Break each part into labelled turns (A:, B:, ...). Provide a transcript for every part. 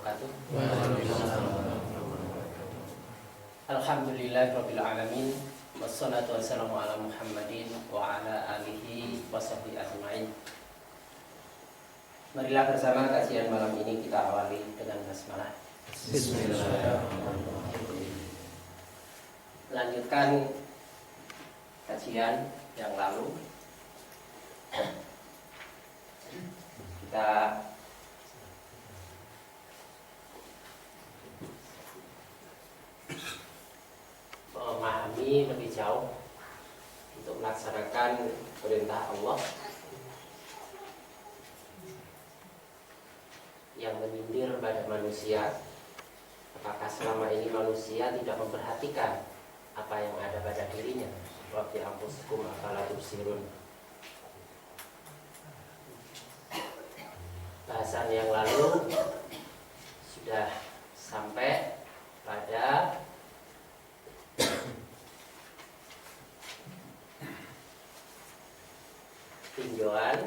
A: wabarakatuh. Alhamdulillahirabbil alamin. Wassalatu wassalamu ala Muhammadin wa ala alihi washabbihi ajmain. Marilah bersama kajian malam ini kita awali dengan basmalah. Bismillahirrahmanirrahim. Lanjutkan kajian yang lalu. Kita memahami lebih jauh untuk melaksanakan perintah Allah yang menyindir pada manusia. Apakah selama ini manusia tidak memperhatikan apa yang ada pada dirinya? Wa fi anfusikum afala tubsirun. Bahasan yang lalu sudah sampai pada tinjauan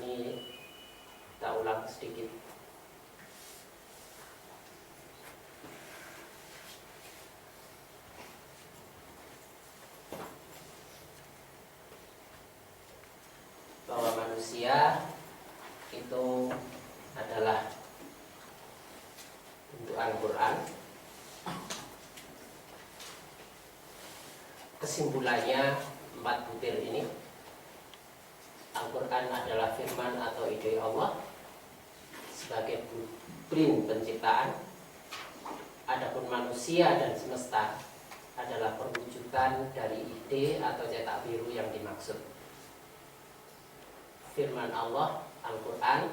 A: ini. Kita ulang sedikit. Bahwa manusia itu adalah bentukan Quran. Kesimpulannya 4 butir ini. Al-Quran adalah firman atau ide Allah sebagai blueprint penciptaan. Adapun manusia dan semesta adalah perwujudan dari ide atau cetak biru yang dimaksud. Firman Allah, Al-Quran,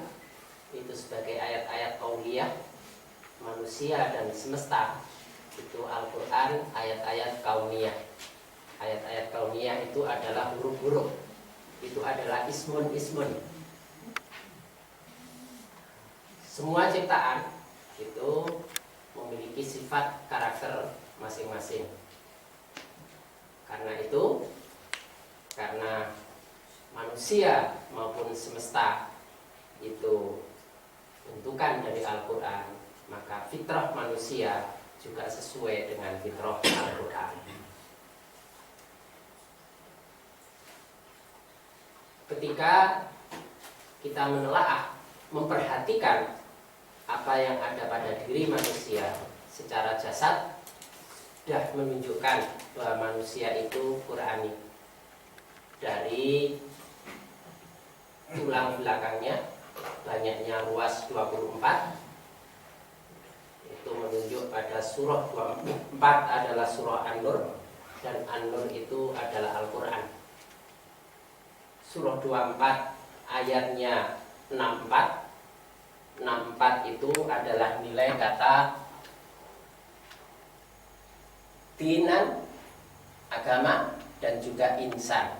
A: itu sebagai ayat-ayat qauliyah. Manusia dan semesta itu Al-Quran, ayat-ayat kauniyah. Ayat-ayat kauniyah itu adalah huruf-huruf. Itu adalah ismun. Semua ciptaan itu memiliki sifat karakter masing-masing. Karena itu, karena manusia maupun semesta itu bentukan dari Al-Quran, maka fitrah manusia juga sesuai dengan fitrah Al-Quran. Ketika kita menelaah, memperhatikan apa yang ada pada diri manusia secara jasad, sudah menunjukkan bahwa manusia itu Qur'ani. Dari tulang belakangnya, banyaknya ruas 24, itu menunjuk pada surah 24 adalah surah An-Nur, dan An-Nur itu adalah Al-Quran. Surah 24 ayatnya 64. 64 itu adalah nilai kata dinan, agama, dan juga insan.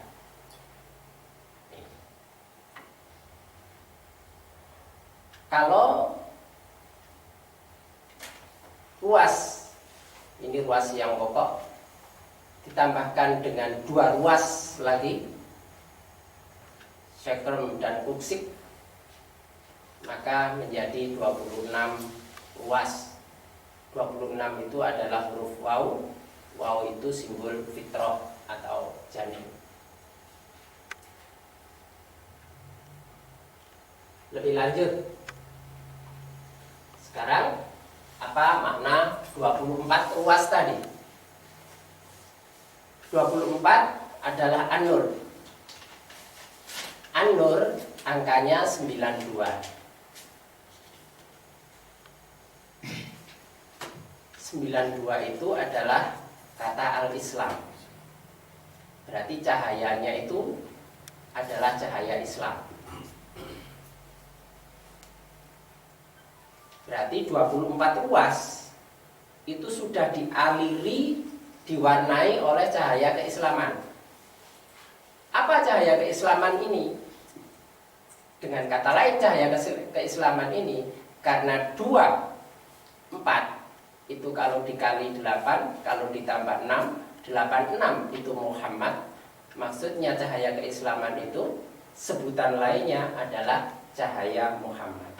A: Kalau ruas, ini ruas yang pokok, ditambahkan dengan 2 ruas lagi, sekrum dan kuksik, maka menjadi 26 ruas. 26 itu adalah huruf waw. Waw itu simbol fitrah atau janin. Lebih lanjut, sekarang apa makna 24 ruas tadi? 24 adalah An-Nur. An-Nur angkanya 92. 92 itu adalah kata al-Islam. Berarti cahayanya itu adalah cahaya Islam. Berarti 24 ruas itu sudah dialiri, diwarnai oleh cahaya keislaman. Apa cahaya keislaman ini? Dengan kata lain, cahaya keislaman ini karena 2, 4 itu kalau dikali 8, kalau ditambah 6, 86 itu Muhammad. Maksudnya cahaya keislaman itu sebutan lainnya adalah cahaya Muhammad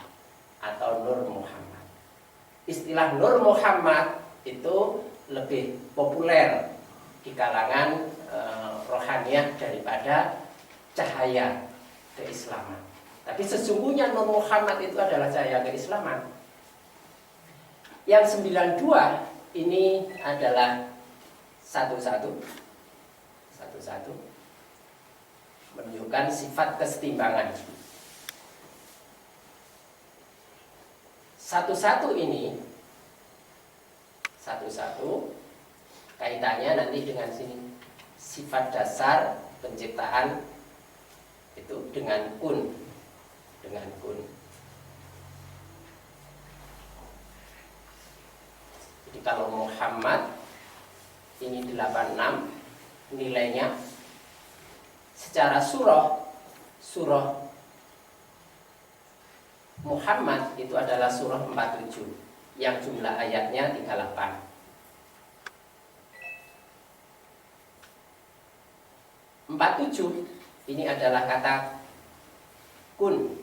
A: atau Nur Muhammad. Istilah Nur Muhammad itu lebih populer di kalangan rohaniyah daripada cahaya keislaman. Tapi sesungguhnya Nur Muhammad itu adalah cahaya keislaman. Yang 92 ini adalah satu-satu menunjukkan sifat kesetimbangan. Satu-satu ini kaitannya nanti dengan sini sifat dasar penciptaan itu dengan kun. Jadi kalau Muhammad ini 86 nilainya secara surah Muhammad itu adalah surah 47 yang jumlah ayatnya 38. Ini adalah kata kun,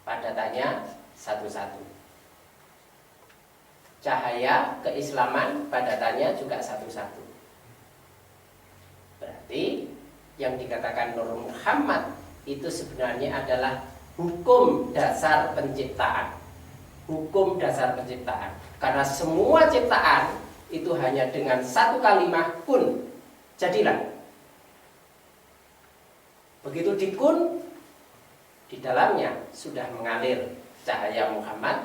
A: padatannya satu-satu. Cahaya keislaman padatannya juga satu-satu. Berarti yang dikatakan Nur Muhammad itu sebenarnya adalah hukum dasar penciptaan. Hukum dasar penciptaan. Karena semua ciptaan itu hanya dengan satu kalimat kun, jadilah. Begitu dikun, di dalamnya sudah mengalir cahaya Muhammad.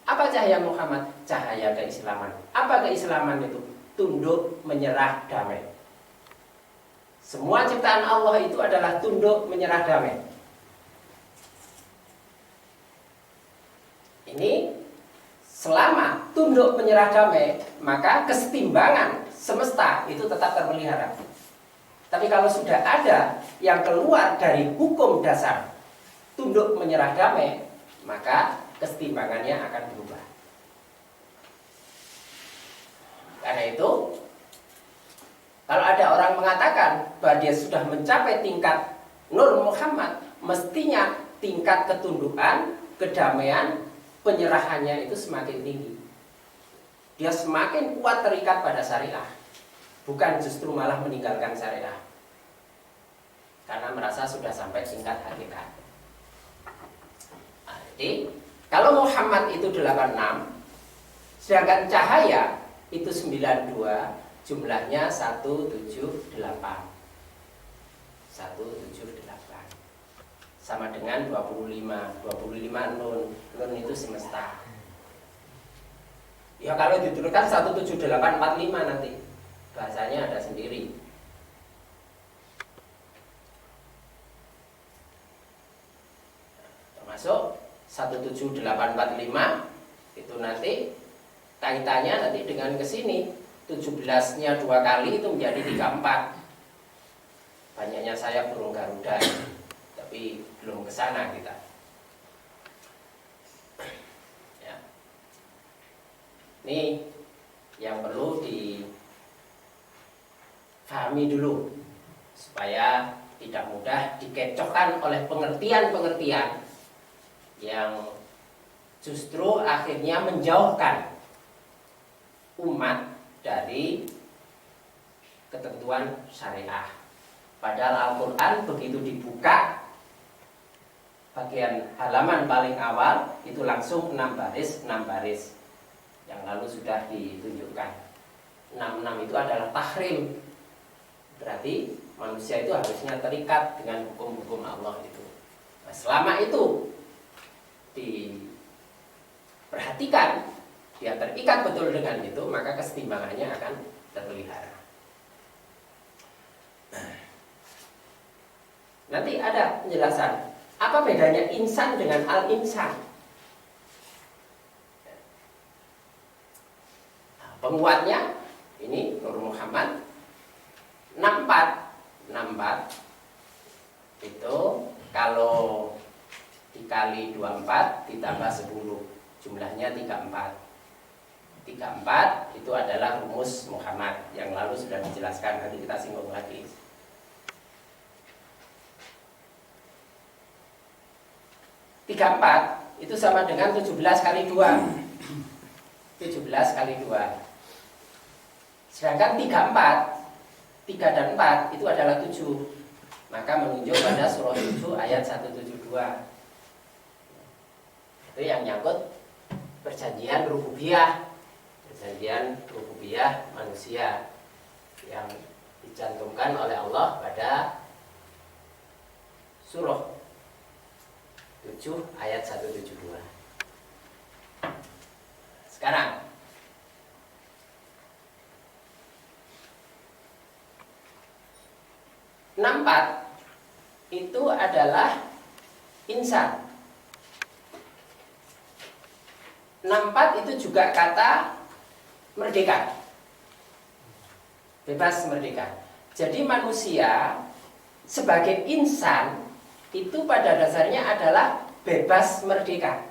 A: Apa cahaya Muhammad? Cahaya keislaman. Apa keislaman itu? Tunduk, menyerah, damai. Semua ciptaan Allah itu adalah tunduk, menyerah, damai. Ini selama tunduk, menyerah, damai, maka kesetimbangan semesta itu tetap terpelihara. Tapi kalau sudah ada yang keluar dari hukum dasar tunduk, menyerah, damai, maka kesetimbangannya akan berubah. Karena itu, kalau ada orang mengatakan bahwa dia sudah mencapai tingkat Nur Muhammad, mestinya tingkat ketundukan, kedamaian, penyerahannya itu semakin tinggi. Dia semakin kuat terikat pada syariah, bukan justru malah meninggalkan syariah, karena merasa sudah sampai tingkat hakikat. Jadi kalau Muhammad itu 86, sedangkan cahaya itu 92, jumlahnya 178. 178. Sama dengan 25. 25 nun. Nun itu semesta. Ya kalau diturunkan 17845 nanti. Bahasanya ada sendiri. Termasuk 17845 itu nanti kaitannya nanti dengan kesini 17-nya 2 kali itu menjadi 34. Banyaknya saya burung Garuda, tapi belum ke sana kita. Ya. Ini yang perlu difahami dulu supaya tidak mudah dikecohkan oleh pengertian-pengertian yang justru akhirnya menjauhkan umat dari ketentuan syariah. Padahal Al-Quran begitu dibuka bagian halaman paling awal itu langsung 6 baris yang lalu sudah ditunjukkan. 66 itu adalah tahrim. Berarti manusia itu harusnya terikat dengan hukum-hukum Allah itu. Nah, selama itu diperhatikan, dia terikat betul dengan itu, maka kesetimbangannya akan terpelihara. Nanti ada penjelasan apa bedanya insan dengan al-insan. Penguatnya ini Nur Muhammad 64 Itu kalau dikali 24 ditambah 10, jumlahnya 34. 34 itu adalah rumus Muhammad yang lalu sudah dijelaskan, nanti kita singgung lagi. 34 itu sama dengan 17 kali 2. 17 kali 2. Sedangkan 34, 3 dan 4 itu adalah 7. Maka menunjuk pada surah 7 ayat 172. Itu yang nyangkut perjanjian rububiyah. Perjanjian rububiyah manusia yang dicantumkan oleh Allah pada surah 7 ayat 172. Sekarang nampak itu adalah insan. Nampak itu juga kata merdeka, bebas merdeka. Jadi manusia sebagai insan itu pada dasarnya adalah bebas merdeka.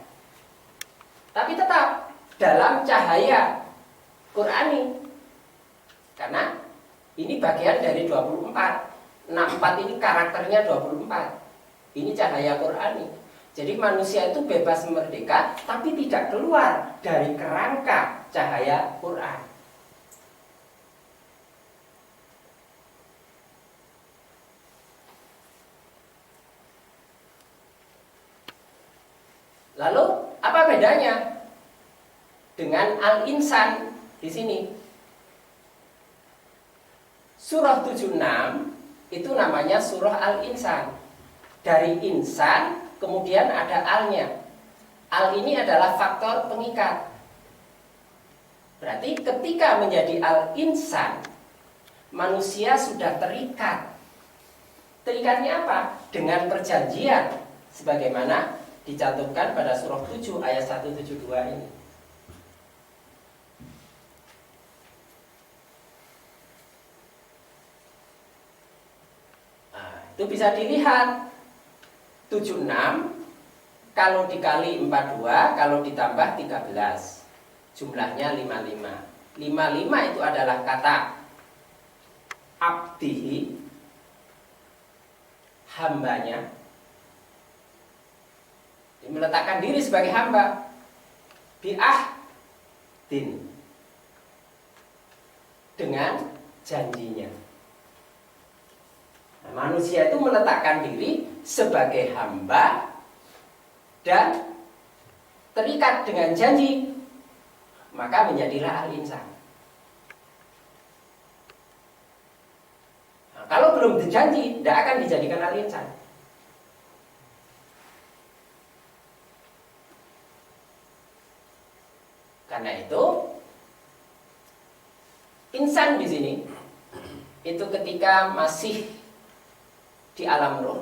A: Tapi tetap dalam cahaya Qur'ani. Karena ini bagian dari 24. 64 ini karakternya 24. Ini cahaya Qur'ani. Jadi manusia itu bebas merdeka, tapi tidak keluar dari kerangka cahaya Qur'an. Lalu apa bedanya dengan al-insan di sini? Surah 76 itu namanya surah al-insan. Dari insan kemudian ada al-nya. Al ini adalah faktor pengikat. Berarti ketika menjadi al-insan, manusia sudah terikat. Terikatnya apa? Dengan perjanjian sebagaimana dicantumkan pada surah 7 ayat 172 ini. Nah, itu bisa dilihat 76 kalau dikali 42 kalau ditambah 13 jumlahnya 55. 55 itu adalah kata abdihi, hambanya. Dia meletakkan diri sebagai hamba. Bi'ahdin, dengan janjinya. Nah, manusia itu meletakkan diri sebagai hamba dan terikat dengan janji, maka menjadilah al-insan. Nah, kalau belum dijanji, tidak akan dijadikan al-insan. Karena itu, insan di sini itu ketika masih di alam roh.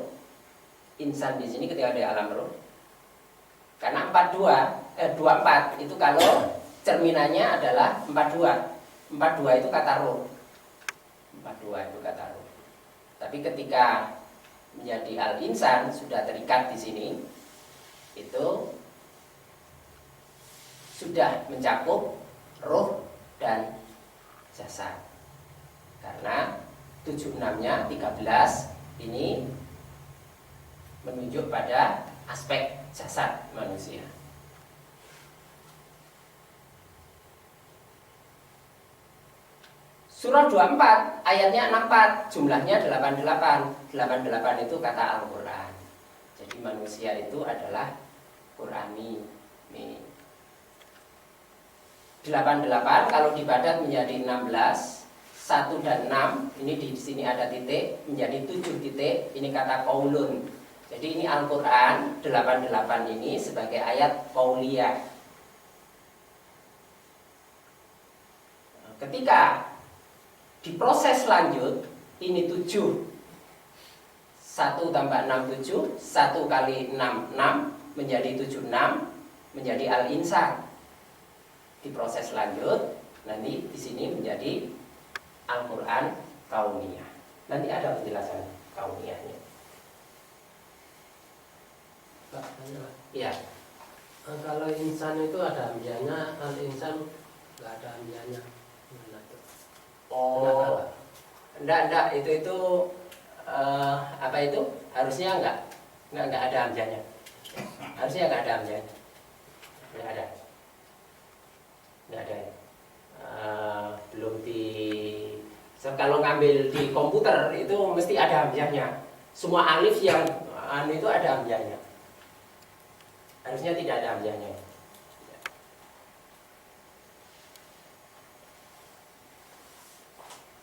A: Insan di sini ketika di alam roh. Karena 24 itu kalau cerminannya adalah 42. 42 itu kata roh. 42 itu kata roh. Tapi ketika menjadi al-insan sudah terikat di sini, itu sudah mencakup roh dan jasad. Karena 76-nya 13 ini menunjuk pada aspek jasad manusia. Surah 24 ayatnya 64, jumlahnya 88. 88 itu kata Al-Qur'an. Jadi manusia itu adalah Qur'ani. Nih. 88 kalau dipadat menjadi 16, 1 dan 6, ini di sini ada titik, menjadi 7 titik, ini kata qaulun. Jadi ini Al-Qur'an 88 ini sebagai ayat qauliyah. Ketika diproses lanjut, ini 7, 1 tambah 6 7, 1 kali 6 6 menjadi 76, menjadi al-insan. Diproses lanjut, nanti di sini menjadi Al-Qur'an kauniyah. Nanti ada penjelasan kauniyahnya. Iya.
B: Kalau insan itu ada hamzahnya, kalau insan nggak ada hamzahnya. Gimana tuh?
A: Oh, enggak, itu apa itu? Harusnya enggak ada hamzahnya. Harusnya enggak ada hamzahnya. Enggak ada. Enggak ada. Belum di kalau ngambil di komputer itu mesti ada hamzahnya. Semua alif yang itu ada hamzahnya. Harusnya tidak ada hamzahnya.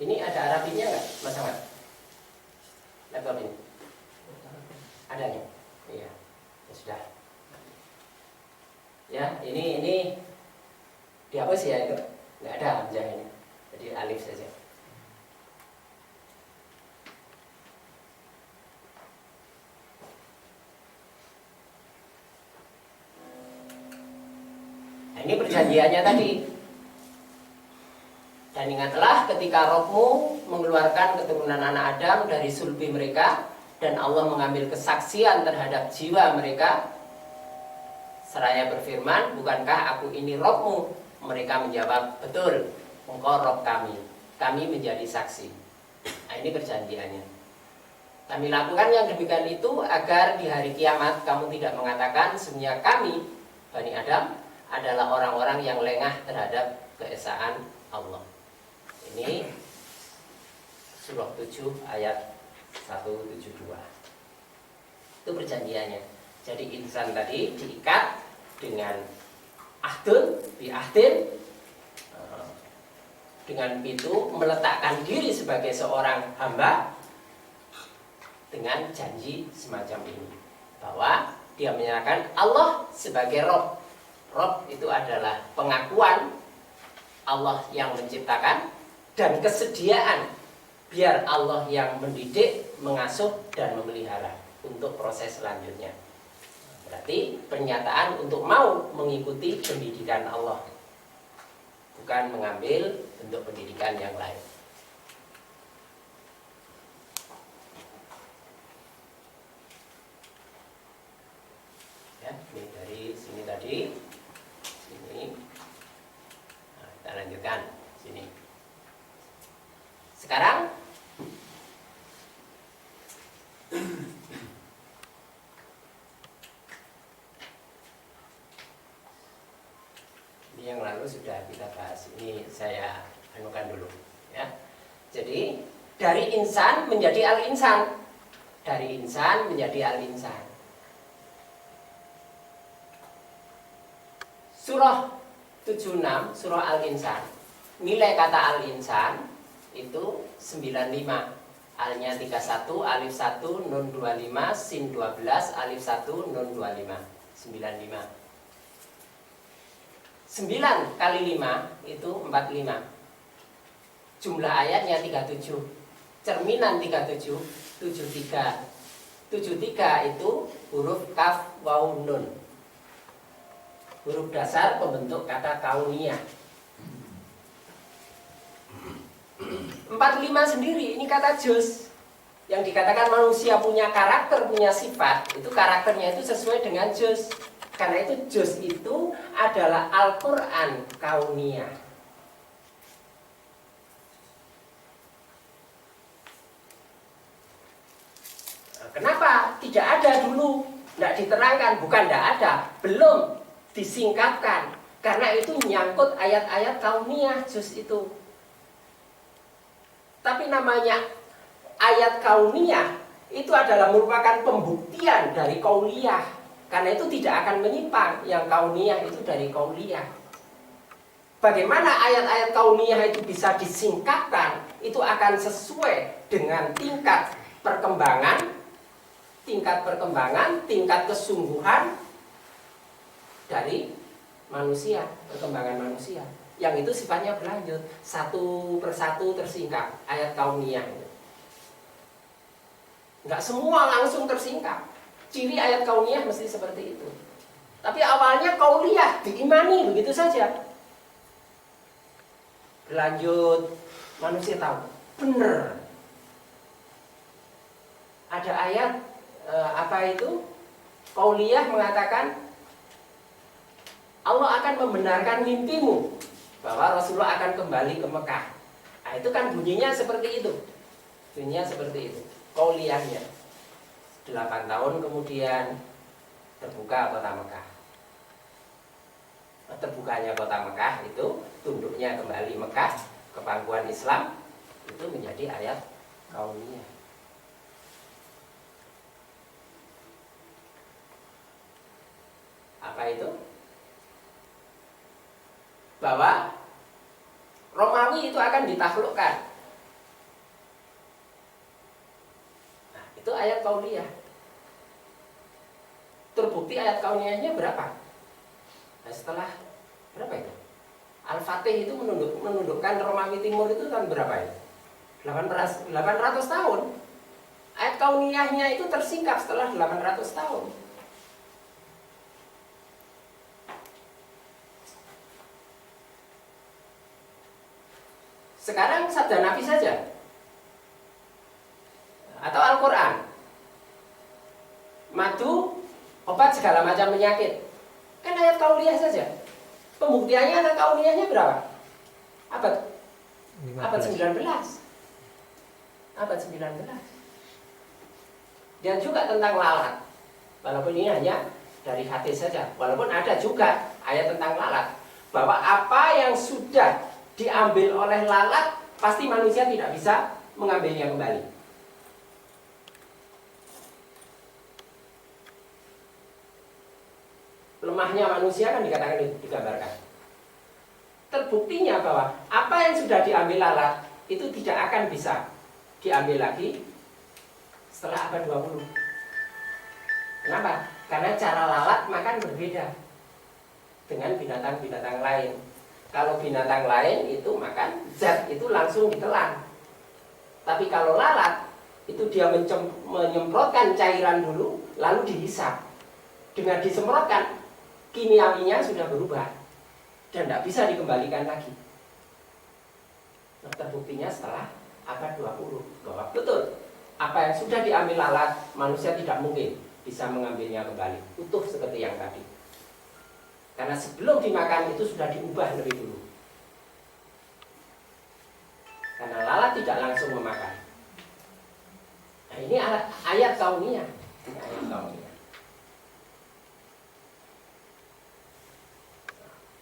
A: Ini ada Arabinya nggak, Mas Ahmad? Laptop ini? Adanya? Iya, ya sudah. Ya, ini dihapus ya itu, nggak ada hamzahnya. Jadi alif saja. Nah, ini perjanjiannya tadi. Dan ingatlah ketika Rohmu mengeluarkan keturunan anak Adam dari sulbi mereka, dan Allah mengambil kesaksian terhadap jiwa mereka, seraya berfirman, bukankah aku ini Rohmu? Mereka menjawab, betul, engkau Rob kami menjadi saksi. Nah, ini perjanjiannya. Kami lakukan yang demikian itu agar di hari kiamat kamu tidak mengatakan sesungguhnya kami, Bani Adam, adalah orang-orang yang lengah terhadap keesaan Allah. Ini surah 7 ayat 172. Itu perjanjiannya. Jadi insan tadi diikat dengan ahdun, biahdin, dengan itu meletakkan diri sebagai seorang hamba dengan janji semacam ini, bahwa dia menyerahkan Allah sebagai Rob. Rob itu adalah pengakuan Allah yang menciptakan dan kesediaan biar Allah yang mendidik, mengasuh, dan memelihara untuk proses selanjutnya. Berarti pernyataan untuk mau mengikuti pendidikan Allah, bukan mengambil bentuk pendidikan yang lain. Ya, ini dari sini tadi, sini. Nah, kita lanjutkan sini. Sekarang ini yang lalu sudah kita bahas. Ini saya anukan dulu, ya. Jadi dari insan menjadi al-insan, dari insan menjadi al-insan. Surah 76, surah Al-Insan. Nilai kata Al-Insan itu 95. Alnya 31, alif 1, nun 25, sin 12, alif 1, nun 25. 95. 9 kali 5 itu 45. Jumlah ayatnya 37. Cerminan 37, 73. 73 itu huruf kaf, waw, nun. Huruf dasar pembentuk kata kauniyah. 45 sendiri ini kata juz. Yang dikatakan manusia punya karakter, punya sifat, itu karakternya itu sesuai dengan juz. Karena itu juz itu adalah Al-Quran kauniyah. Kenapa? Tidak ada dulu, tidak diterangkan, bukan tidak ada, belum disingkatkan, karena itu nyangkut ayat-ayat kauniyah juz itu. Tapi namanya ayat kauniyah itu adalah merupakan pembuktian dari kauliyah, karena itu tidak akan menyimpang. Yang kauniyah itu dari kauliyah. Bagaimana ayat-ayat kauniyah itu bisa disingkatkan? Itu akan sesuai dengan tingkat perkembangan, tingkat kesungguhan dari manusia, perkembangan manusia, yang itu sifatnya berlanjut, satu persatu tersingkap. Ayat kauniyah itu nggak semua langsung tersingkap. Ciri ayat kauniyah mesti seperti itu. Tapi awalnya kauliyah diimani begitu saja. Berlanjut, manusia tahu benar ada ayat apa itu Qauliyah mengatakan Allah akan membenarkan mimpimu bahwa Rasulullah akan kembali ke Mekah. Nah, itu kan bunyinya seperti itu. Bunyinya seperti itu. Qauliyahnya. 8 tahun kemudian terbuka kota Mekah. Terbukanya kota Mekah itu tunduknya kembali Mekah ke pangkuan Islam, itu menjadi ayat kauniyah. Apa itu? Bahwa Romawi itu akan ditaklukkan. Nah, itu ayat kauniyah. Terbukti ayat kauniyahnya berapa? Nah, setelah berapa itu? Al-Fatih itu menundukkan Romawi Timur itu tahun berapa ya? 800 tahun. Ayat kauniyahnya itu tersingkap setelah 800 tahun. Sekarang sabda Nabi saja atau Al-Quran, madu, obat segala macam penyakit, kan ayat kauniyah saja. Pembuktiannya ayat kauniyahnya berapa? Abad 19. Abad 19. Dan juga tentang lalat. Walaupun ini hanya dari hadis saja, walaupun ada juga ayat tentang lalat, bahwa apa yang sudah diambil oleh lalat pasti manusia tidak bisa mengambilnya kembali. Lemahnya manusia kan dikatakan, digambarkan. Terbuktinya bahwa apa yang sudah diambil lalat itu tidak akan bisa diambil lagi setelah abad 20. Kenapa? Karena cara lalat makan berbeda dengan binatang-binatang lain. Kalau binatang lain itu makan zat itu langsung ditelan. Tapi kalau lalat itu dia menyemprotkan cairan dulu lalu dihisap. Dengan disemprotkan kimiawinya sudah berubah dan tidak bisa dikembalikan lagi. Nah, terbuktinya setelah abad 20 bahwa betul apa yang sudah diambil lalat manusia tidak mungkin bisa mengambilnya kembali utuh seperti yang tadi. Karena sebelum dimakan itu sudah diubah lebih dulu. Karena lalat tidak langsung memakan. Nah, ini ayat kauniyah. Ini ayat kauniyah.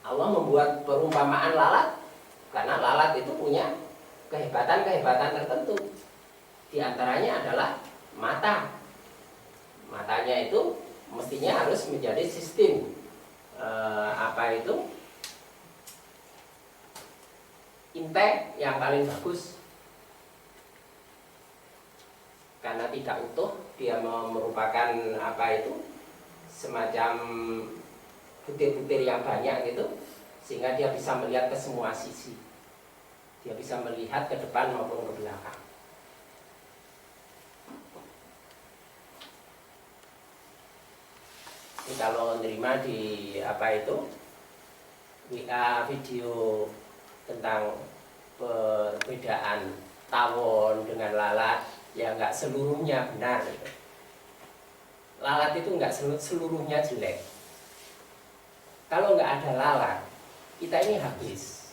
A: Allah membuat perumpamaan lalat karena lalat itu punya kehebatan-kehebatan tertentu. Di antaranya adalah mata. Matanya itu mestinya harus menjadi sistem intek yang paling bagus. Karena tidak utuh, dia merupakan semacam butir-butir yang banyak gitu, sehingga dia bisa melihat ke semua sisi. Dia bisa melihat ke depan maupun ke belakang. Ini kalau menerima di WA video tentang perbedaan tawon dengan lalat, ya nggak seluruhnya benar gitu. Lalat itu nggak seluruhnya jelek. Kalau nggak ada lalat, kita ini habis.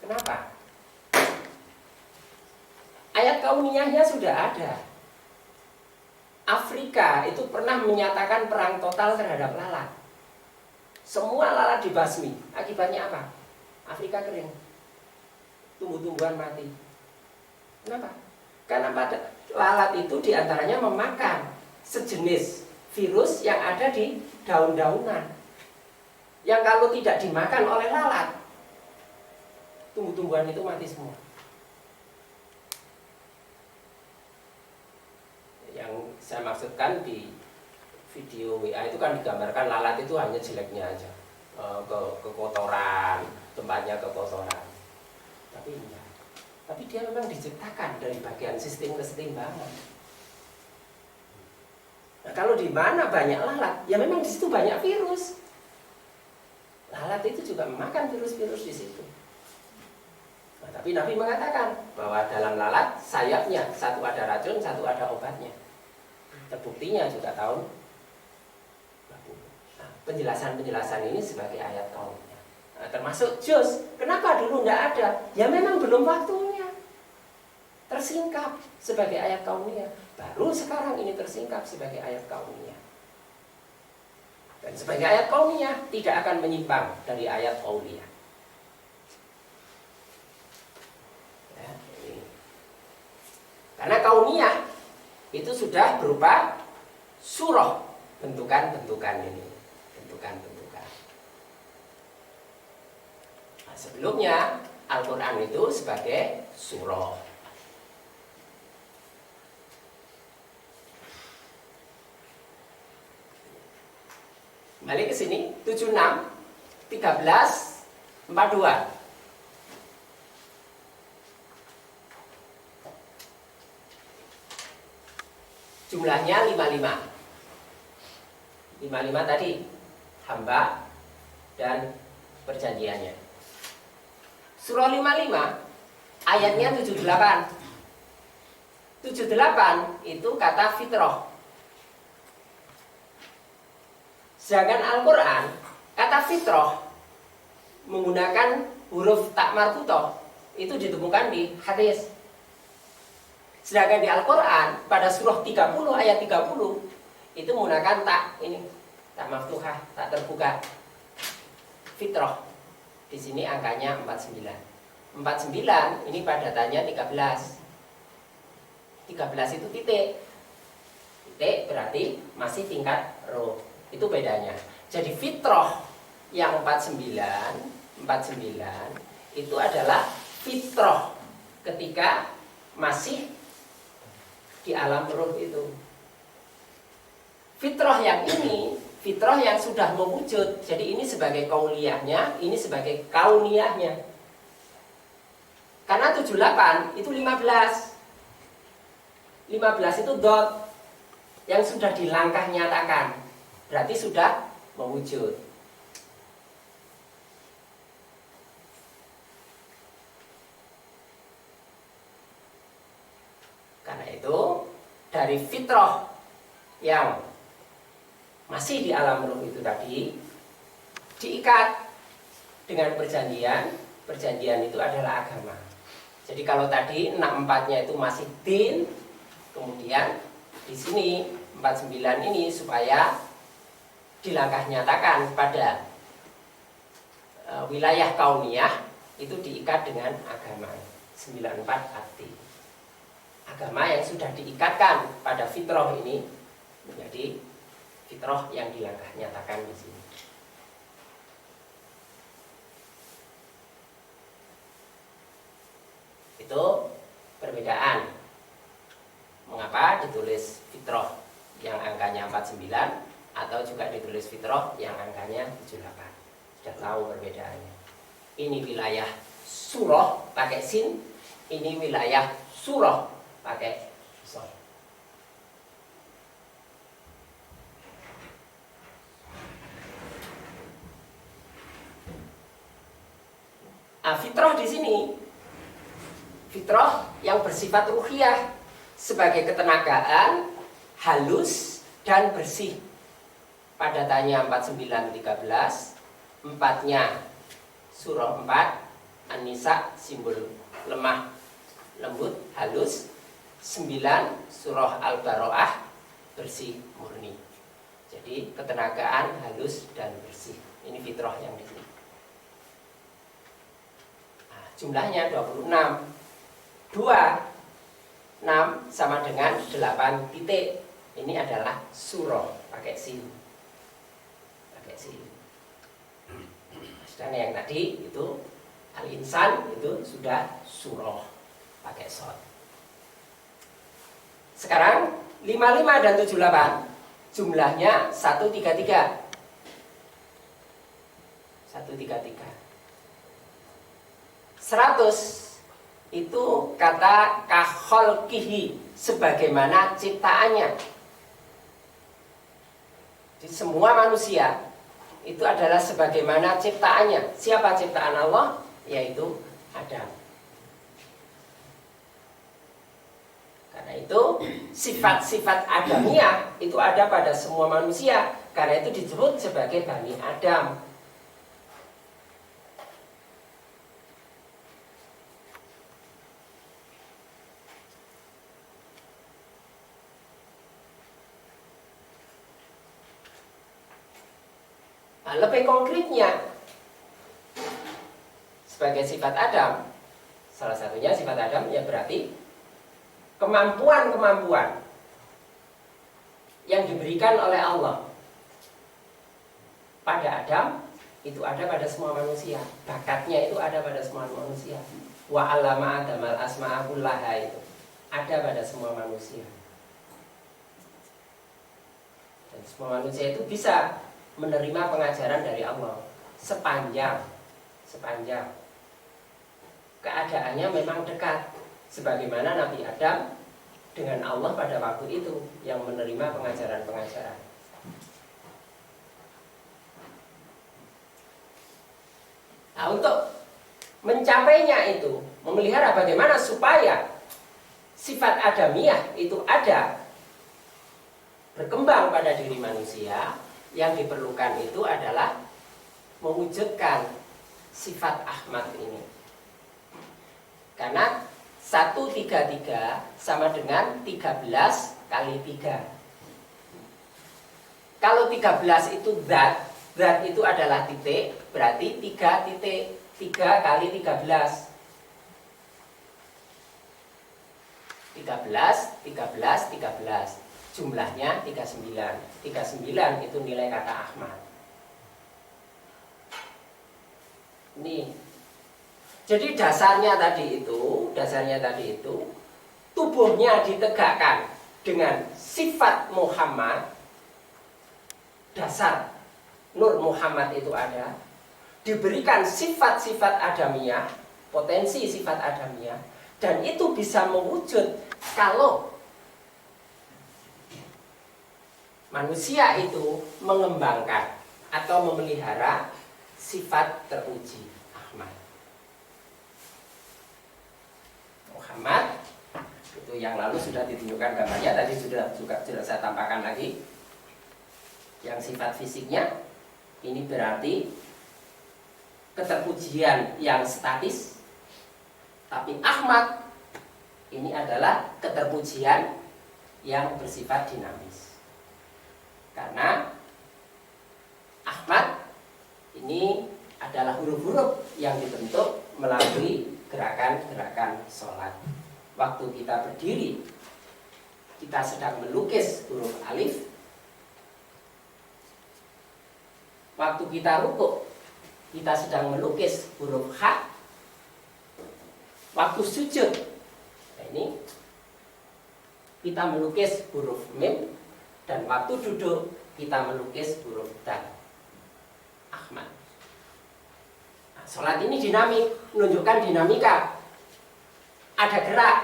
A: Kenapa? Ayat kauniyahnya sudah ada. Afrika itu pernah menyatakan perang total terhadap lalat. Semua lalat dibasmi. Akibatnya apa? Afrika kering. Tumbuh-tumbuhan mati. Kenapa? Karena pada lalat itu diantaranya memakan sejenis virus yang ada di daun-daunan. Yang kalau tidak dimakan oleh lalat, tumbuh-tumbuhan itu mati semua. Yang saya maksudkan di video WA itu kan digambarkan lalat itu hanya jeleknya aja, kekotoran, tempatnya kekotoran. Tapi enggak. Tapi dia memang diciptakan dari bagian sistem kesetimbangan. Nah, kalau di mana banyak lalat, ya memang di situ banyak virus. Lalat itu juga memakan virus-virus di situ. Nah, Tapi Nabi mengatakan bahwa dalam lalat sayapnya satu ada racun, satu ada obatnya. Terbuktinya juga tahun 20. Nah, penjelasan-penjelasan ini sebagai ayat kauniyah. Nah, termasuk juz. Kenapa dulu tidak ada? Ya memang belum waktunya. Tersingkap sebagai ayat kauniyah. Baru sekarang ini tersingkap sebagai ayat kauniyah. Dan sebagai ayat kauniyah tidak akan menyimpang dari ayat kauliyah. Ya, ini. Karena kauniyah itu sudah berupa surah, bentukan-bentukan ini, bentukan-bentukan. Nah, sebelumnya Al-Quran itu sebagai surah. Balik ke sini, 76, 13, 42. Jumlahnya 55. 55 tadi hamba dan perjanjiannya. Surah 55 ayatnya 78. 78 itu kata fitrah. Sedangkan Al-Quran kata fitrah menggunakan huruf tak marbutoh itu ditemukan di hadis. Sedangkan di Al-Quran pada surah 30 ayat 30 itu menggunakan tak ini, tak maftuhah, tak terbuka. Fitrah. Di sini angkanya 49. 49 ini padatannya 13. 13 itu titik. Titik berarti masih tingkat roh. Itu bedanya. Jadi fitrah yang 49 itu adalah fitrah ketika masih di alam ruh itu. Fitrah yang ini, fitrah yang sudah mewujud. Jadi ini sebagai kauliyahnya, ini sebagai kauniyahnya. Karena 78 itu 15. 15 itu dot yang sudah dilangkah nyatakan. Berarti sudah mewujud. Karena itu dari fitrah yang masih di alam ruh itu tadi diikat dengan perjanjian. Perjanjian itu adalah agama. Jadi kalau tadi 64-nya itu masih din, kemudian di sini 49 ini supaya dilangkah nyatakan pada wilayah kauniyah itu diikat dengan agama. 94 arti agama yang sudah diikatkan pada fitrah ini menjadi fitrah yang dilangkah nyatakan di sini. Itu perbedaan mengapa ditulis fitrah yang angkanya 49 atau juga ditulis fitrah yang angkanya 78. Sudah tahu perbedaannya. Ini wilayah surah pakai sin, ini wilayah surah pakai sod. Fitrah di sini, fitrah yang bersifat ruhiyah sebagai ketenagaan, halus dan bersih. Padatannya 4913, 4-nya surah 4 An-Nisa simbol lemah, lembut, halus. 9 surah Al-Baro'ah bersih, murni. Jadi ketenagaan, halus dan bersih. Ini fitrah yang di sini. Nah, jumlahnya 26. 2 6 sama dengan 8 titik. Ini adalah surah pakai sin. Dan yang tadi itu Al-Insan itu sudah surah pakai sod. Sekarang 55 dan 78 jumlahnya 133. 100 itu kata kakholkihi, sebagaimana ciptaannya. Jadi semua manusia itu adalah sebagaimana ciptaannya. Siapa ciptaan Allah? Yaitu Adam.
C: Yaitu sifat-sifat adamiah itu ada pada semua manusia. Karena itu disebut sebagai Bani Adam. Nah, lebih konkretnya sebagai sifat Adam, salah satunya sifat Adam ya berarti kemampuan-kemampuan yang diberikan oleh Allah pada Adam itu ada pada semua manusia. Bakatnya itu ada pada semua manusia. Wa 'allama Adamal asma'a kullaha itu ada pada semua manusia. Dan semua manusia itu bisa menerima pengajaran dari Allah sepanjang keadaannya memang dekat, sebagaimana Nabi Adam dengan Allah pada waktu itu yang menerima pengajaran-pengajaran. Nah, untuk mencapainya itu, memelihara bagaimana supaya sifat adamiah itu ada, berkembang pada diri manusia, yang diperlukan itu adalah mewujudkan sifat Ahmad ini. Karena 133 sama dengan 13 kali 3. Kalau 13 itu zat itu adalah titik, berarti 3 titik, 3 kali 13. 13. Jumlahnya 39. 39 itu nilai kata Ahmad. Ini. Jadi dasarnya tadi itu tubuhnya ditegakkan dengan sifat Muhammad. Dasar Nur Muhammad itu ada, diberikan sifat-sifat adamiah, potensi sifat adamiah, dan itu bisa mewujud kalau manusia itu mengembangkan atau memelihara sifat terpuji Ahmad. Muhammad itu yang lalu sudah ditunjukkan gambarnya, tadi sudah saya tampakkan lagi. Yang sifat fisiknya ini berarti keterpujian yang statis, tapi Ahmad ini adalah keterpujian yang bersifat dinamis. Karena Ahmad ini adalah huruf-huruf yang dibentuk melalui gerakan-gerakan sholat. Waktu kita berdiri, kita sedang melukis huruf alif. Waktu kita rukuk, kita sedang melukis huruf ha. Waktu sujud, nah ini kita melukis huruf mim. Dan waktu duduk, kita melukis huruf dal. Ahmad. Nah, sholat ini dinamik, menunjukkan dinamika. Ada gerak.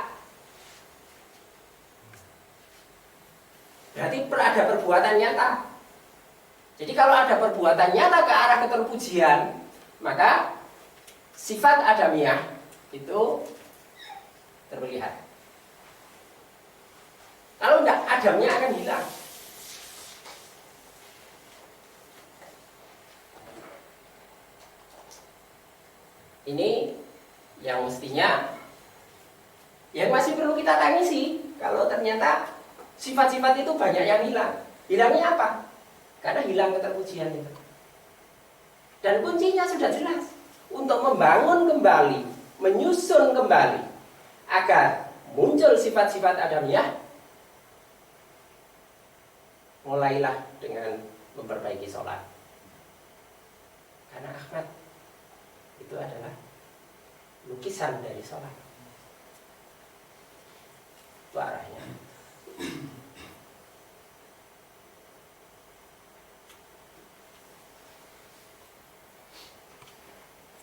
C: Berarti ada perbuatan nyata. Jadi kalau ada perbuatan nyata ke arah keterpujian, maka sifat adamiah itu terlihat. Kalau enggak, adamnya akan hilang. Ini yang mestinya yang masih perlu kita tangisi. Kalau ternyata sifat-sifat itu banyak yang hilang. Hilangnya apa? Karena hilang keterpujian itu. Dan kuncinya sudah jelas. Untuk membangun kembali, menyusun kembali agar muncul sifat-sifat adamiah, mulailah dengan memperbaiki sholat. Karena Ahmad itu adalah lukisan dari sholat. Itu arahnya.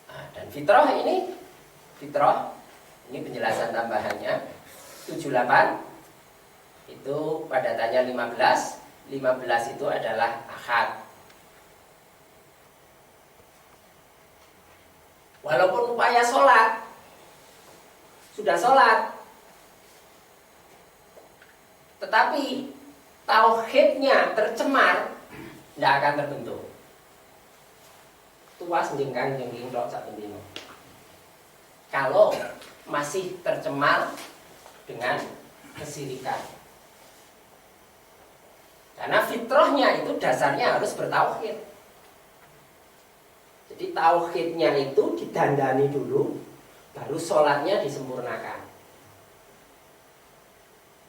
C: Nah, dan fitrah ini penjelasan tambahannya 78 itu padatannya 15 itu adalah ahad. Walaupun upaya sholat, sudah sholat, Tetapi tauhidnya tercemar, tidak akan terbentuk. Tuas jengkang jengking rok sak bendino. Kalau masih tercemar dengan kesirikan. Karena fitrahnya itu dasarnya harus bertauhid. Jadi tauhidnya itu didandani dulu, baru sholatnya disempurnakan.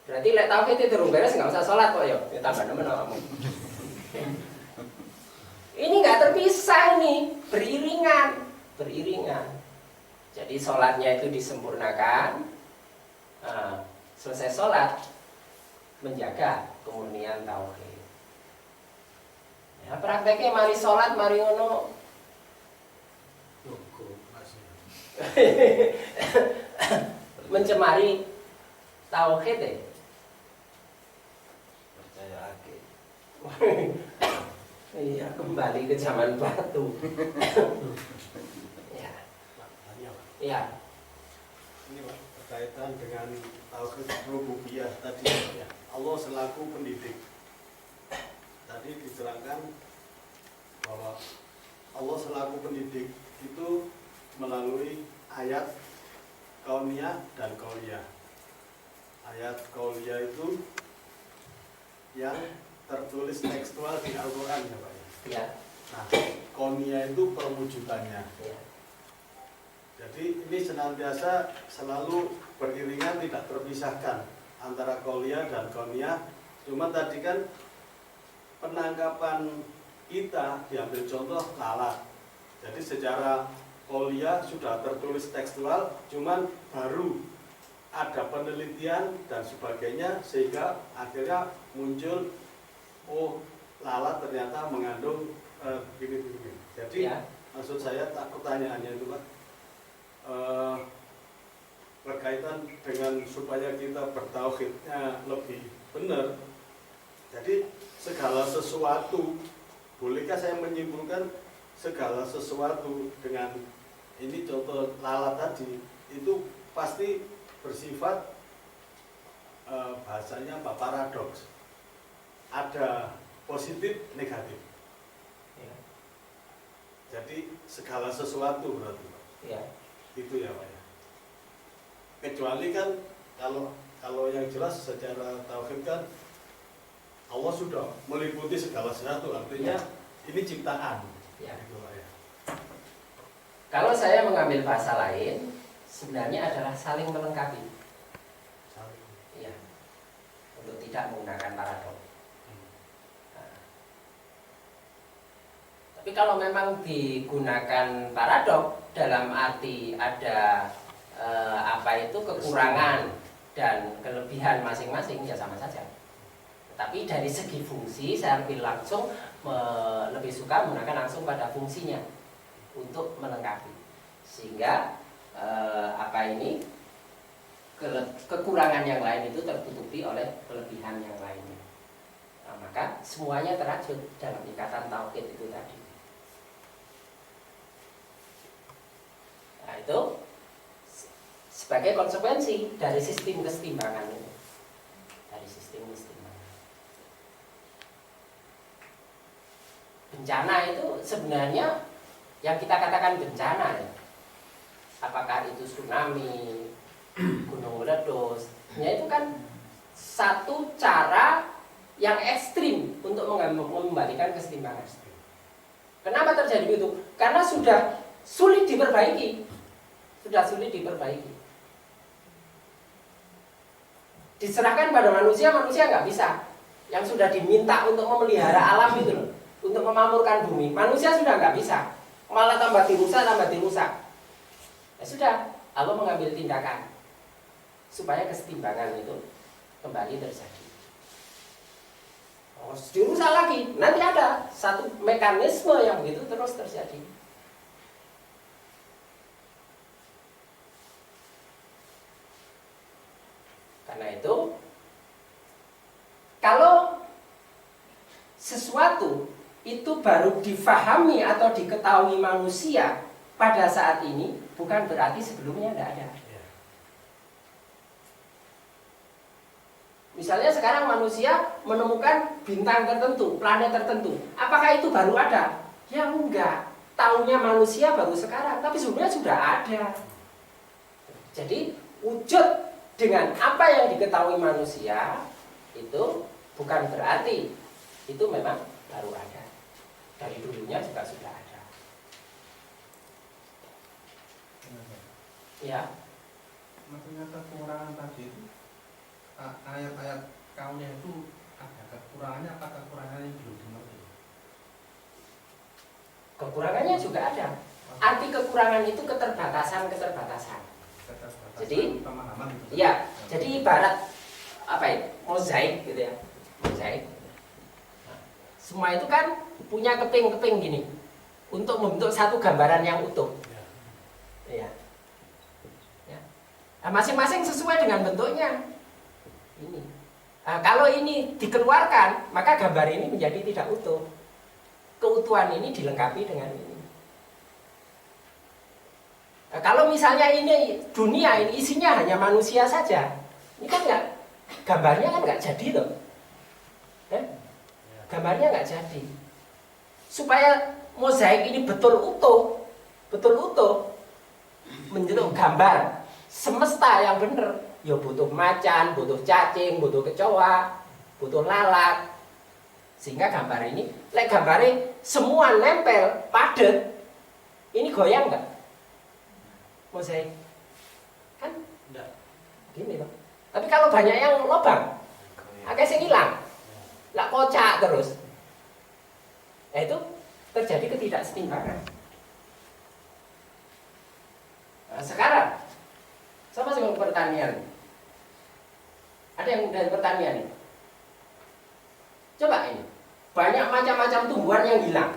C: Berarti lek tauhid itu durung beres nggak usah sholat kok ya. Ya tambah nemen kamu. Ini nggak terpisah ini, beriringan. Jadi sholatnya itu disempurnakan. Nah, selesai sholat menjaga kemurnian tauhid. Ya, prakteknya mari sholat, mari ngono. Mencemari tauhid ya.
B: Percaya akhir.
C: Iya, kembali ke zaman batu. Ya. Iya.
D: Ini Pak, berkaitan dengan tauhid rububiyah tadi, ya. Allah selaku pendidik. Tadi diterangkan bahwa Allah selaku pendidik itu melalui ayat kauniyah dan qauliyah. Ayat qauliyah itu yang tertulis tekstual di Al-Quran ya Pak ya.
C: Ya.
D: Nah, kauniyah itu perwujudannya.
C: Ya.
D: Jadi ini senantiasa selalu beriringan, tidak terpisahkan antara qauliyah dan kauniyah. Cuma tadi kan penangkapan kita diambil contoh lalat. Jadi secara qauliyah sudah tertulis tekstual, cuman baru ada penelitian dan sebagainya sehingga akhirnya muncul oh lalat ternyata mengandung gini. Jadi
C: Ya.
D: maksud saya pertanyaannya itu Pak, berkaitan dengan supaya kita bertauhidnya lebih benar. Jadi segala sesuatu, bolehkah saya menyimpulkan segala sesuatu dengan ini contoh lalat tadi itu pasti bersifat bahasanya apa, paradoks. Ada positif, negatif.
C: Ya.
D: Jadi segala sesuatu berarti Pak.
C: Ya.
D: Itu ya Pak ya. Kecuali kan kalau yang jelas secara tauhid kan Allah sudah meliputi segala sesuatu, artinya ini ciptaan.
C: Ya.
D: Gitu Pak ya.
C: Kalau saya mengambil bahasa lain, sebenarnya adalah saling melengkapi. Iya. Untuk tidak menggunakan paradok. Nah. Tapi kalau memang digunakan paradok dalam arti ada kekurangan dan kelebihan masing-masing ya sama saja. Tapi dari segi fungsi saya lebih lebih suka menggunakan langsung pada fungsinya untuk melengkapi, sehingga kekurangan yang lain itu tertutupi oleh kelebihan yang lainnya. Nah, maka semuanya terajut dalam ikatan tauhid itu tadi. Nah, itu sebagai konsekuensi dari sistem kesetimbangan ini. Dari sistem kesetimbangan. Bencana itu sebenarnya yang kita katakan bencana ya. Apakah itu tsunami, gunung meledos, ya itu kan satu cara yang ekstrim untuk mengembalikan kesetimbangan. Kenapa terjadi itu? Karena sudah sulit diperbaiki. Diserahkan pada manusia nggak bisa. Yang sudah diminta untuk memelihara alam itu loh, untuk memakmurkan bumi, manusia sudah nggak bisa, malah tambah dirusak. Ya sudah, Allah mengambil tindakan supaya kesetimbangan itu kembali terjadi. Oh, dirusak lagi, nanti ada satu mekanisme yang begitu terus terjadi. Karena itu, kalau sesuatu itu baru difahami atau diketahui manusia pada saat ini, bukan berarti sebelumnya tidak ada. Misalnya sekarang manusia menemukan bintang tertentu, planet tertentu. Apakah itu baru ada? Ya enggak. Taunya manusia baru sekarang, tapi sebenarnya sudah ada. Jadi wujud dengan apa yang diketahui manusia itu bukan berarti itu memang baru ada. Dari dulunya juga sudah ada. Ya.
E: Maksudnya kekurangan tadi itu ayat-ayat kaunnya itu ada kekurangannya, apa kekurangannya belum dimengerti?
C: Kekurangannya juga ada. Arti kekurangan itu keterbatasan. Jadi,
E: pemahaman gitu.
C: ya, jadi ibarat apa ya? Mozaik gitu ya. Mozaik. Nah, semua itu kan punya keping-keping gini untuk membentuk satu gambaran yang utuh. Ya. Ya. Nah, masing-masing sesuai dengan bentuknya. Ini. Nah, kalau ini dikeluarkan, maka gambar ini menjadi tidak utuh. Keutuhan ini dilengkapi dengan ini. Nah, kalau misalnya ini dunia ini isinya hanya manusia saja, ini kan nggak, gambarnya kan nggak jadi loh. Gambarnya nggak jadi. Supaya mozaik ini betul utuh, menjadi gambar semesta yang benar. Ya butuh macan, butuh cacing, butuh kecoa, butuh lalat. Sehingga gambar ini, gambarnya semua nempel, padat. Ini goyang nggak? Mozaik kan
B: Enggak.
C: gini Pak. Tapi kalau banyak yang lobang, akeh sing hilang, lah kocak terus. Nah, itu terjadi ketidaksetimbangan. Nah, sekarang sama dengan pertanian. Ada yang dari pertanian ini? Coba ini, banyak macam-macam tumbuhan yang hilang.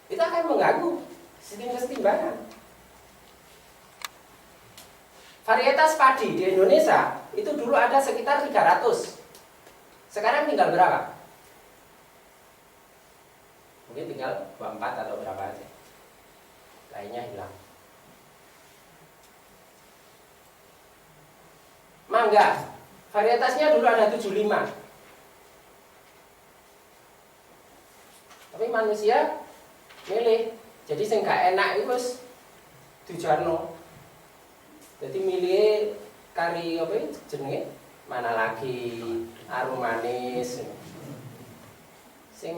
C: Itu akan mengganggu sistem kesetimbangan. Varietas padi di Indonesia itu dulu ada sekitar 300. Sekarang tinggal berapa? Mungkin tinggal 24 atau berapa aja. Lainnya hilang. Mangga, varietasnya dulu ada 75. Tapi manusia milih. Jadi sing gak enak itu wis dijarno. Jadi milih kari apa itu jenenge? Mana lagi arum manis. Sing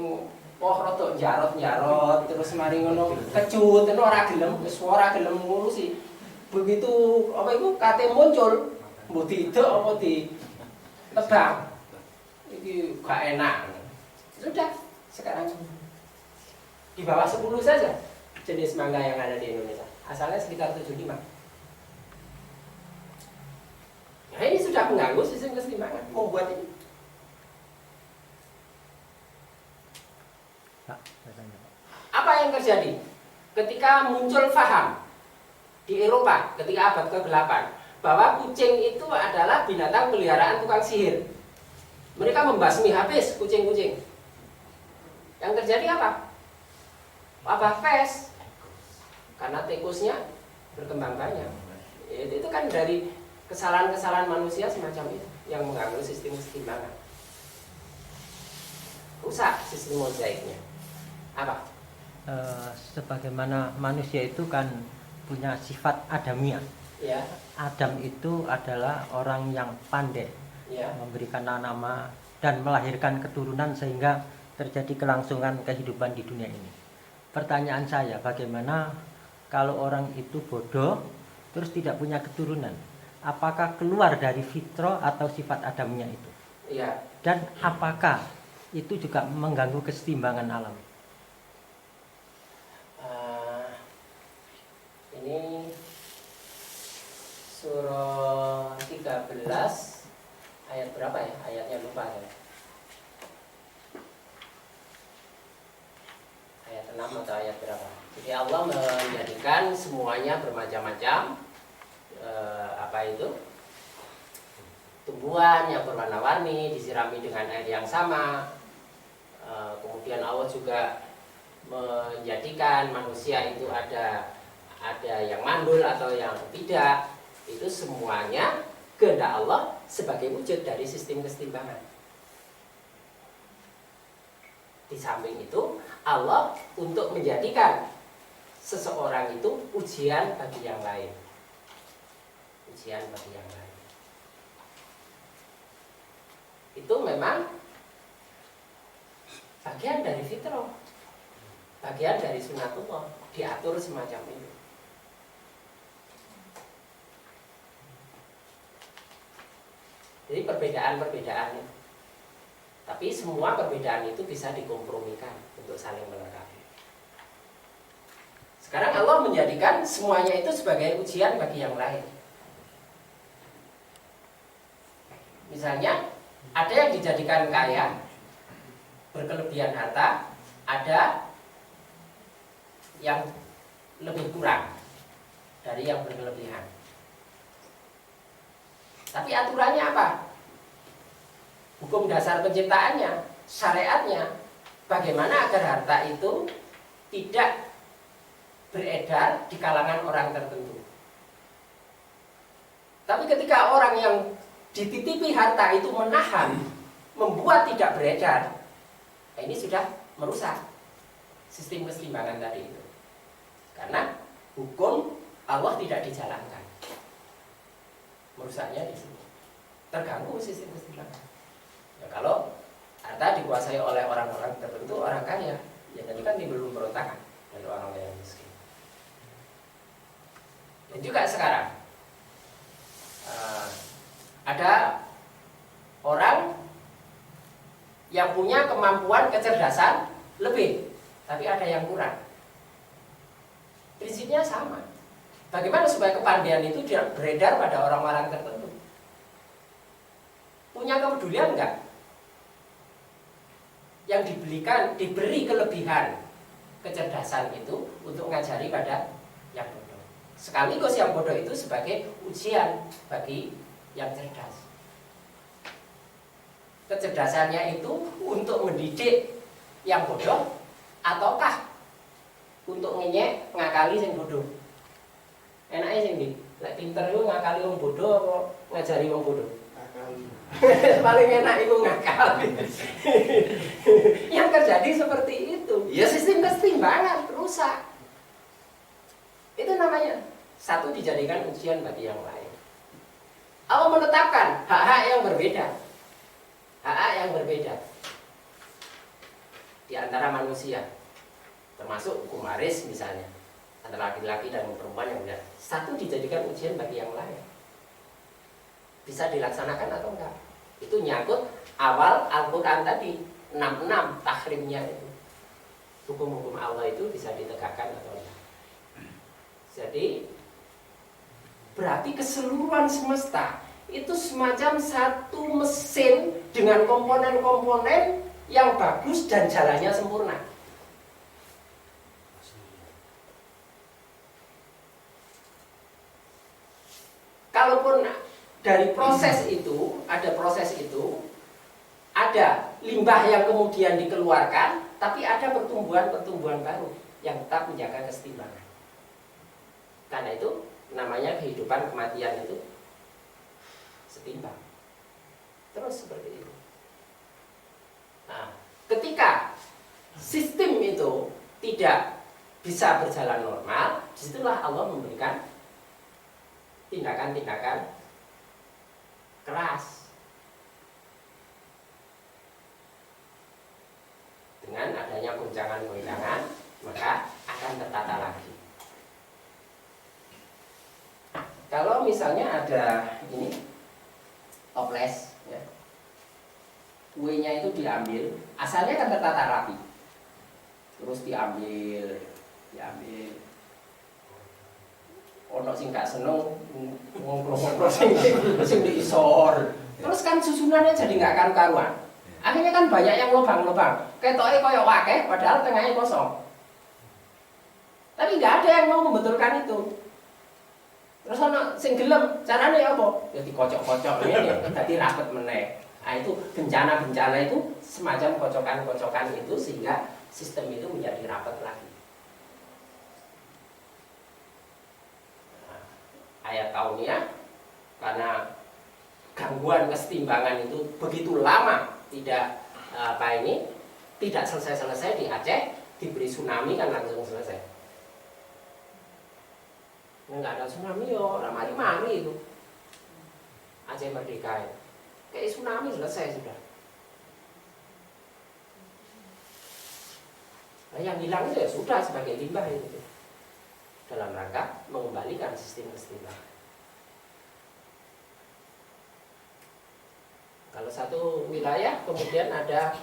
C: poh rada jarot-jarot terus mari ngono kecut ora gelem, wis ora gelem ngurusi. Begitu apa itu kate muncul, mbok didok apa di tebang. Iki gak enak. Sudah, sekarang di bawah 10 saja jenis mangga yang ada di Indonesia. Asalnya sekitar 75. Nah, ini sudah mengganggu sistem kesetimbangan, membuat ini. Apa yang terjadi? Ketika muncul faham di Eropa ketika abad ke-8 bahwa kucing itu adalah binatang peliharaan tukang sihir. Mereka membasmi habis kucing-kucing. Yang terjadi apa? Wabah pes. Karena tikusnya berkembang banyak. Itu kan dari kesalahan-kesalahan manusia semacam itu yang mengganggu sistem kesetimbangan. Rusak sistem mozaiknya. Apa?
F: Sebagaimana manusia itu kan punya sifat adamiah.
C: Ya,
F: Adam itu adalah orang yang pandai
C: ya.
F: memberikan nama dan melahirkan keturunan sehingga terjadi kelangsungan kehidupan di dunia ini. Pertanyaan saya, bagaimana kalau orang itu bodoh terus tidak punya keturunan? Apakah keluar dari fitrah atau sifat adamnya itu?
C: Iya.
F: Dan apakah itu juga mengganggu kesetimbangan alam?
C: Ini surah 13 ayat berapa ya? Ayatnya lupa ya. Ayat 6 atau ayat berapa? Jadi Allah menjadikan semuanya bermacam-macam. Apa itu? Tumbuhan yang berwarna-warni disirami dengan air yang sama. Kemudian Allah juga menjadikan manusia itu ada yang mandul atau yang tidak. Itu semuanya kehendak kehendak Allah sebagai wujud dari sistem kesetimbangan. Di samping itu, Allah untuk menjadikan seseorang itu ujian bagi yang lain. Ujian bagi yang lain. Itu memang bagian dari fitrah, bagian dari sunatullah, diatur semacam itu. Jadi perbedaan-perbedaan itu. Tapi semua perbedaan itu bisa dikompromikan untuk saling melengkapi. Sekarang Allah menjadikan semuanya itu sebagai ujian bagi yang lain. Misalnya, ada yang dijadikan kaya, berkelebihan harta, ada yang lebih kurang dari yang berkelebihan. Tapi aturannya apa? Hukum dasar penciptaannya, syariatnya, bagaimana agar harta itu tidak beredar di kalangan orang tertentu. Tapi ketika orang yang dititipi harta itu menahan, membuat tidak beredar, nah ini sudah merusak sistem kesetimbangan tadi itu. Karena hukum Allah tidak dijalankan. Merusaknya di sini. Terganggu sistem kesetimbangan. Ya, kalau harta dikuasai oleh orang-orang tertentu, orang kaya, ya nanti kan timbul pemberontakan dari orang yang miskin. Dan juga sekarang ada orang yang punya kemampuan kecerdasan lebih, tapi ada yang kurang. Prinsipnya sama. Bagaimana supaya kepandian itu tidak beredar pada orang-orang tertentu? Punya kepedulian enggak? Yang diberi kelebihan kecerdasan itu untuk mengajari pada yang bodoh. Sekaligus yang bodoh itu sebagai ujian bagi yang cerdas. Kecerdasannya itu untuk mendidik yang bodoh ataukah untuk ngenyek ngakali yang bodoh? Enaknya sih nih, lek pinter itu ngakali wong bodoh apa ngajari wong bodoh? Paling enak itu ngakali. Yang terjadi seperti itu, ya sistem kesetimbangan rusak. Itu namanya satu dijadikan ujian bagi yang lain. Allah menetapkan hak-hak yang berbeda, hak-hak yang berbeda di antara manusia, termasuk hukum waris misalnya. Antara laki-laki dan perempuan yang benar. Satu dijadikan ujian bagi yang lain. Bisa dilaksanakan atau enggak? Itu nyangkut awal Al-Quran tadi 66 tahrimnya itu. Hukum-hukum Allah itu bisa ditegakkan atau enggak. Jadi berarti keseluruhan semesta itu semacam satu mesin dengan komponen-komponen yang bagus dan jalannya sempurna. Kalaupun dari proses itu, ada limbah yang kemudian dikeluarkan, tapi ada pertumbuhan-pertumbuhan baru yang tetap menjaga kesetimbangan. Karena itu namanya kehidupan kematian itu setimbang. Terus seperti itu. Nah, ketika sistem itu tidak bisa berjalan normal, disitulah Allah memberikan tindakan-tindakan keras. Dengan adanya goncangan-goncangan, maka akan tertata lagi. Kalau misalnya ada ini toples, ya, kuenya itu diambil, asalnya kan tertata rapi, terus diambil. Ono sing gak seneng ngobrol-ngobrol sing diisor. Terus kan susunannya jadi gak karu-karuan. Akhirnya kan banyak yang lubang-lubang. Ketoke koyo akeh padahal tengahnya kosong. Tapi gak ada yang mau membetulkan itu. Terus ono sing gelem, carane apa? Ya dikocok-kocok ngene, dadi rapet meneh. Nah, itu bencana-bencana itu semacam kocokan-kocokan itu sehingga sistem itu menjadi rapet lagi. Ayat kauniyah karena gangguan kesetimbangan itu begitu lama tidak tidak selesai-selesai di Aceh, diberi tsunami kan langsung selesai. Nggak ada tsunami yo, orang mari-mari itu. Aceh merdeka itu. Kayak tsunami selesai sudah. Nah, yang hilang itu ya sudah sebagai limbah itu. Dalam rangka mengembalikan sistem kesetimbangan. Kalau satu wilayah kemudian ada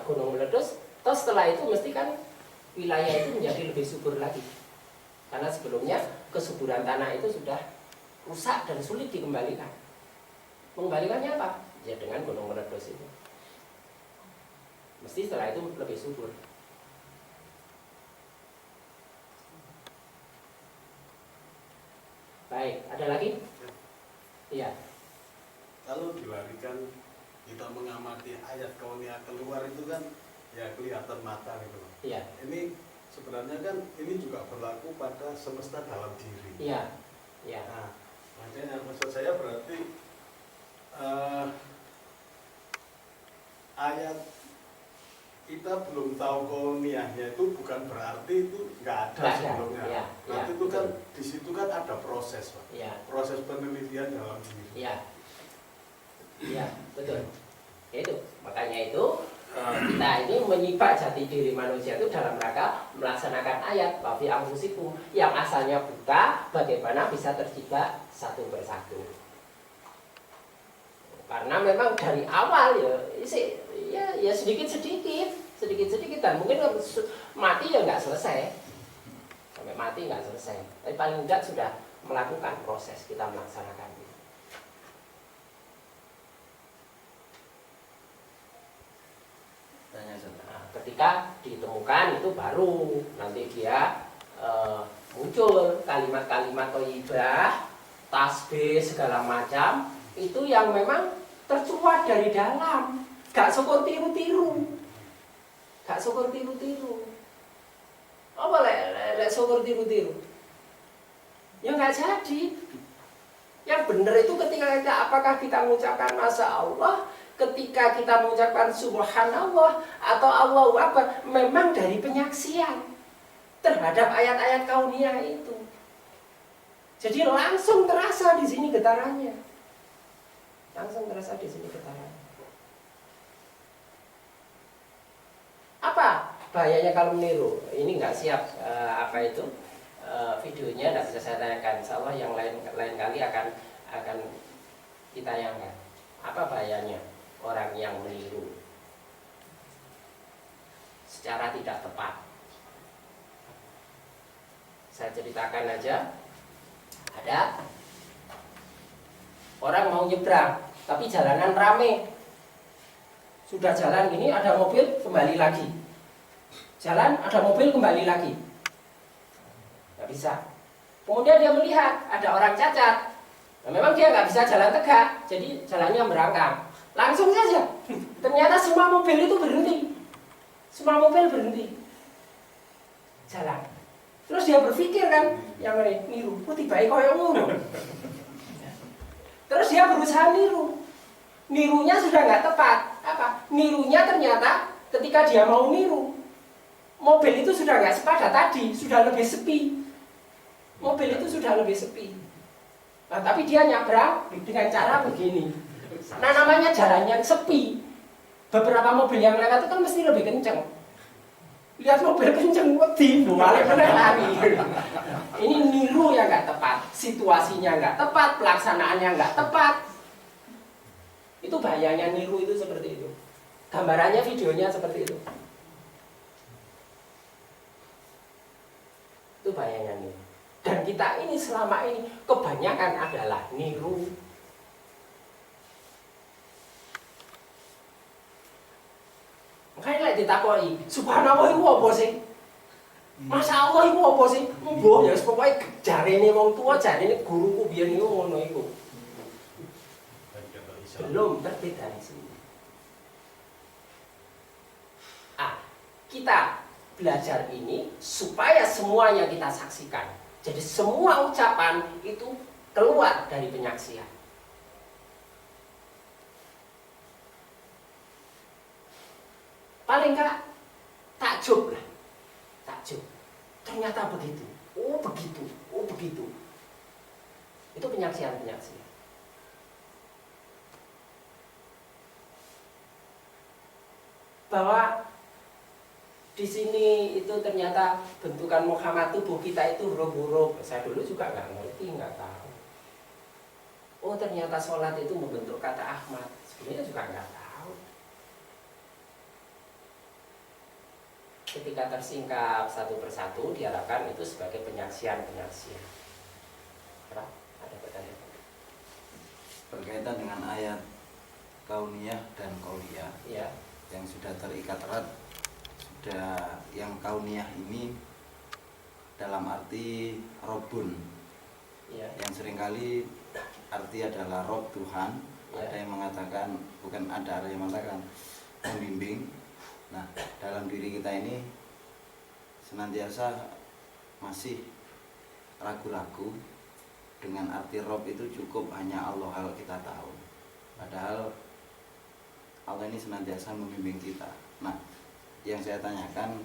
C: gunung meletus, terus setelah itu mesti kan wilayah itu menjadi lebih subur lagi. Karena sebelumnya kesuburan tanah itu sudah rusak dan sulit dikembalikan. Mengembalikannya apa? Ya dengan gunung meletus itu. Mesti setelah itu lebih subur. Baik, ada lagi? Iya.
D: Kalau dilarikan kita mengamati ayat kaunia keluar itu kan ya kelihatan mata gitu.
C: Iya.
D: Ini sebenarnya kan ini juga berlaku pada semesta dalam diri.
C: Iya. Iya.
D: Nah, makanya maksud saya berarti ayat kita belum tahu kauniahnya itu bukan berarti itu nggak ada sebelumnya.
C: Ya,
D: Nanti itu kan di situ kan ada proses, Pak.
C: Ya.
D: Proses penelitian dalam diri.
C: Iya. Iya, betul. Itu makanya itu kita ini menyimak jati diri manusia itu dalam rangka melaksanakan ayat wafi anfusikum yang asalnya buta, bagaimana bisa tercipta satu persatu. Karena memang dari awal ya sedikit dan mungkin mati ya nggak selesai, sampai mati nggak selesai. Tapi paling tidak sudah melakukan proses kita melaksanakan. Nah, ketika ditemukan itu baru nanti dia muncul kalimat-kalimat thayyibah, tasbih segala macam itu yang memang tercuat dari dalam, gak syukur tiru-tiru, gak syukur tiru-tiru. Apa lek syukur tiru-tiru? Ya nggak jadi. Yang benar itu ketika kita apakah kita mengucapkan masya Allah, ketika kita mengucapkan subhanallah atau Allahu Akbar, memang dari penyaksian terhadap ayat-ayat kauniyah itu. Jadi langsung terasa di sini getarannya. Langsung terasa di sini getarannya. Apa bahayanya kalau meniru? Ini nggak siap videonya tidak bisa saya tayangkan. Insya Allah yang lain kali akan ditayangkan. Apa bahayanya orang yang meniru secara tidak tepat? Saya ceritakan aja. Ada orang mau nyebrang, tapi jalanan rame. Sudah jalan gini, ada mobil kembali lagi. Jalan, ada mobil kembali lagi. Nggak bisa. Kemudian dia melihat ada orang cacat. Nah, memang dia nggak bisa jalan tegak, jadi jalannya merangkang. Langsung saja, ternyata semua mobil itu berhenti. Semua mobil berhenti. Jalan. Terus dia berpikir kan, yang niru, tiba-tiba koyo ngono. Terus dia berusaha niru. Nirunya sudah nggak tepat. Apa? Nirunya ternyata ketika dia mau niru, mobil itu sudah nggak sepadat tadi, sudah lebih sepi. Mobil itu sudah lebih sepi. Nah, tapi dia nyabrang dengan cara begini. Nah, namanya jalan yang sepi. Beberapa mobil yang lewat itu kan mesti lebih kenceng. Lihat mobil kenceng, wedi, balik lari. Ini niru yang nggak tepat, situasinya nggak tepat, pelaksanaannya nggak tepat. Itu bahayanya niru itu seperti itu. Gambarannya, videonya seperti itu. Itu bahayanya niru. Dan kita ini selama ini kebanyakan adalah niru. Makanya lek ditakoni, subhanallah itu apa sih? Masya Allah itu apa sih? Mbah ya pokoknya jarene wong tua, jarene guruku biyen niku ngono iku. Belum terbit dari sini. Kita belajar ini supaya semua yang kita saksikan. Jadi semua ucapan itu keluar dari penyaksian. paling enggak takjub lah, takjub. Ternyata begitu, oh begitu, oh begitu. Itu penyaksian-penyaksian. Bahwa di sini itu ternyata bentukan Muhammad, tubuh kita itu huruf-huruf. Saya dulu juga nggak ngerti, nggak tahu. Oh ternyata sholat itu membentuk kata Ahmad. Sebenarnya juga nggak tahu. Ketika tersingkap satu persatu, diharapkan itu sebagai penyaksian-penyaksian. Ada pertanyaan?
G: Berkaitan dengan ayat kauniyah dan qauliyah
C: Ya.
G: yang sudah terikat erat, sudah yang kauniyah ini dalam arti Robun,
C: Ya.
G: yang seringkali arti adalah Rob Tuhan,
C: Ya.
G: ada yang mengatakan, bukan ada yang mengatakan membimbing. Nah, dalam diri kita ini senantiasa masih ragu-ragu dengan arti Rob itu cukup hanya Allah hal kita tahu. Padahal Allah ini senantiasa membimbing kita. Nah, yang saya tanyakan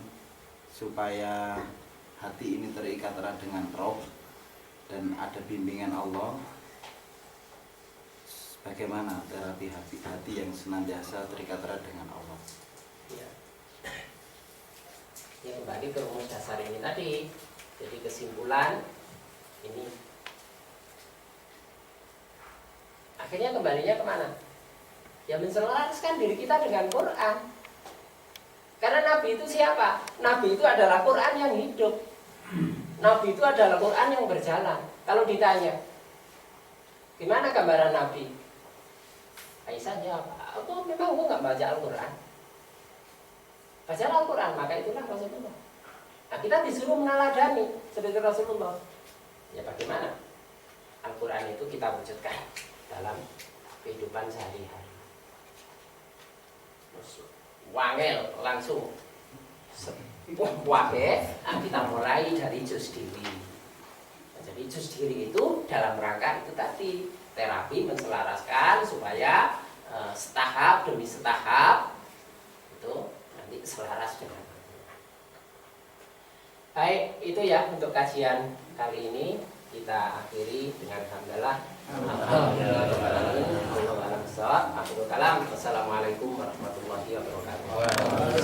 G: supaya hati ini terikat erat dengan Rob dan ada bimbingan Allah, bagaimana terapi hati yang senantiasa terikat erat dengan Allah?
C: Ya. Ya kembali ke rumus dasar ini tadi. Jadi kesimpulan ini akhirnya kembalinya kemana? Ya menselaraskan diri kita dengan Quran. Karena Nabi itu siapa? Nabi itu adalah Quran yang hidup. Nabi itu adalah Quran yang berjalan. Kalau ditanya, gimana gambaran Nabi? Aisyah jawab, aku memang nggak baca Al-Quran. Baca Al-Quran, maka itulah Rasulullah. Nah, kita disuruh meneladani seperti Rasulullah. Ya bagaimana? Al-Quran itu kita wujudkan dalam kehidupan sehari-hari. Wangel langsung wabe, kita mulai dari juz diri. Nah, jadi juz diri itu dalam rangka itu tadi terapi menselaraskan supaya setahap demi setahap itu nanti selaras dengan. Baik, itu ya untuk kajian kali ini. Kita akhiri dengan hamdalah. Alhamdulillah. Assalamualaikum warahmatullahi wabarakatuh.